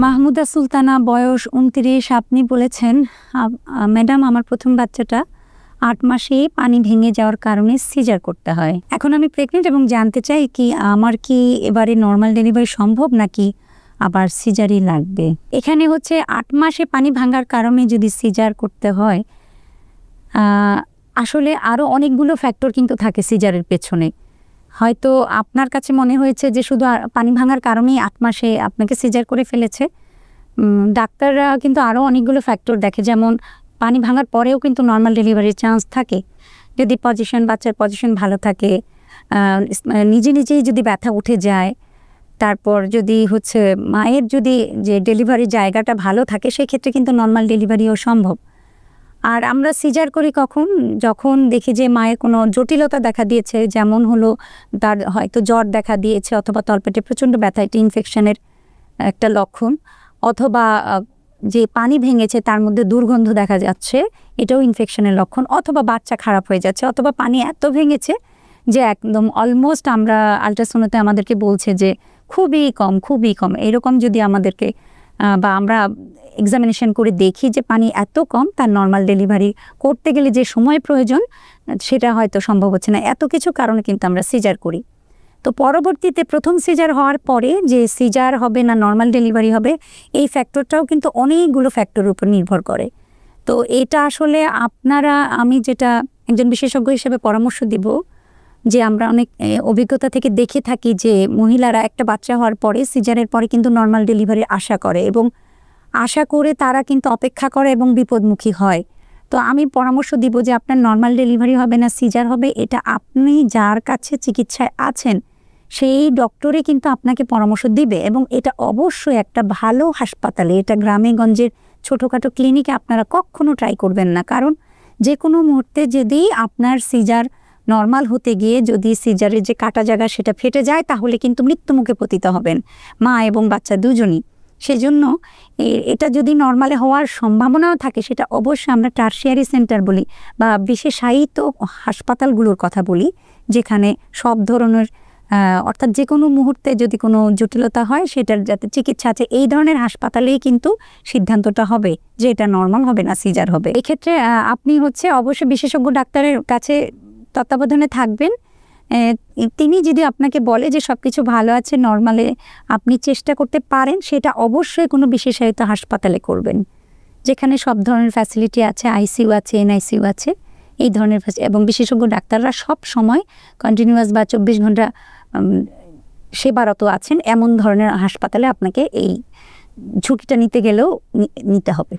মাহমুদা সুলতানা, বয়স ২৯। আপনি বলেছেন, ম্যাডাম আমার প্রথম বাচ্চাটা ৮ মাসেই পানি ভেঙে যাওয়ার কারণে সিজার করতে হয়। এখন আমি প্রেগনেন্ট এবং জানতে চাই কি আমার কি এবারে নর্মাল ডেলিভারি সম্ভব নাকি আবার সিজারই লাগবে। এখানে হচ্ছে ৮ মাসে পানি ভাঙার কারণে যদি সিজার করতে হয়, আসলে আরও অনেকগুলো ফ্যাক্টর কিন্তু থাকে সিজারের পেছনে। হয়তো আপনার কাছে মনে হয়েছে যে শুধু পানি ভাঙার কারণেই ৮ মাসে আপনাকে সিজার করে ফেলেছে। ডাক্তাররা কিন্তু আরও অনেকগুলো ফ্যাক্টর দেখে, যেমন পানি ভাঙার পরেও কিন্তু নর্মাল ডেলিভারির চান্স থাকে যদি বাচ্চার পজিশন ভালো থাকে, নিজেই যদি ব্যথা উঠে যায়, তারপর যদি হচ্ছে মায়ের যদি যে ডেলিভারির জায়গাটা ভালো থাকে, সেক্ষেত্রে কিন্তু নর্মাল ডেলিভারিও সম্ভব। আর আমরা সিজার করি যখন দেখি যে মায়ের কোনো জটিলতা দেখা দিয়েছে, যেমন হলো তার হয়তো জ্বর দেখা দিয়েছে, অথবা তলপেটে প্রচণ্ড ব্যথা, এটি ইনফেকশনের একটা লক্ষণ, অথবা যে পানি ভেঙেছে তার মধ্যে দুর্গন্ধ দেখা যাচ্ছে, এটাও ইনফেকশনের লক্ষণ, অথবা বাচ্চা খারাপ হয়ে যাচ্ছে, অথবা পানি এত ভেঙেছে যে একদম অলমোস্ট আমরা আল্ট্রাসাউন্ডে আমাদেরকে বলছে যে খুবই কম, এরকম যদি আমাদেরকে বা আমরা এক্সামিনেশন করে দেখি যে পানি এত কম, তার নর্মাল ডেলিভারি করতে গেলে যে সময় প্রয়োজন সেটা হয়তো সম্ভব হচ্ছে না। এত কিছু কারণে কিন্তু আমরা সিজার করি। তো পরবর্তীতে প্রথম সিজার হওয়ার পরে যে সিজার হবে না নর্মাল ডেলিভারি হবে, এই ফ্যাক্টরটাও কিন্তু অনেকগুলো ফ্যাক্টরের উপর নির্ভর করে। তো এটা আসলে আমি যেটা একজন বিশেষজ্ঞ হিসেবে পরামর্শ দিব, যে আমরা অনেক অভিজ্ঞতা থেকে দেখে থাকি যে মহিলারা একটা বাচ্চা হওয়ার পরে সিজারের পরে কিন্তু নর্মাল ডেলিভারি আশা করে, এবং আশা করে তারা কিন্তু অপেক্ষা করে এবং বিপদমুখী হয়। তো আমি পরামর্শ দিব যে আপনার নর্মাল ডেলিভারি হবে না সিজার হবে, এটা আপনি যার কাছে চিকিৎসায় আছেন সেই ডক্টরে কিন্তু আপনাকে পরামর্শ দিবে, এবং এটা অবশ্যই একটা ভালো হাসপাতালে, এটা গ্রামে গঞ্জের ছোটোখাটো ক্লিনিকে আপনারা কখনো ট্রাই করবেন না। কারণ যে কোনো মুহূর্তে যদি আপনার সিজার নর্মাল হতে গিয়ে যদি সিজারের যে কাটা জায়গা সেটা ফেটে যায়, তাহলে কিন্তু মৃত্যুমুখে পতিত হবেন মা এবং বাচ্চা দুজনই। সেজন্য এটা যদি নর্মালে হওয়ার সম্ভাবনাও থাকে, সেটা অবশ্যই আমরা টারশিয়ারি সেন্টার বলি বা বিশেষায়িত হাসপাতালগুলোর কথা বলি, যেখানে সব ধরনের অর্থাৎ যে কোনো মুহূর্তে যদি কোনো জটিলতা হয় সেটার যাতে চিকিৎসা আছে, এই ধরনের হাসপাতালেই কিন্তু সিদ্ধান্তটা হবে যে এটা নর্মাল হবে না সিজার হবে। এক্ষেত্রে আপনি অবশ্যই বিশেষজ্ঞ ডাক্তারের কাছে তত্ত্বাবধানে থাকবেন। তিনি যদি আপনাকে বলে যে সব কিছু ভালো আছে, নর্মালে আপনি চেষ্টা করতে পারেন, সেটা অবশ্যই কোনো বিশেষায়িত হাসপাতালে করবেন, যেখানে সব ধরনের ফ্যাসিলিটি আছে, আইসিইউ আছে, এনআইসিইউ আছে, এই ধরনের এবং বিশেষজ্ঞ ডাক্তাররা সব সময় কন্টিনিউয়াস বা ২৪ ঘন্টা সেবারত আছেন, এমন ধরনের হাসপাতালে আপনাকে এই ঝুঁকিটা নিতে গেলেও নিতে হবে।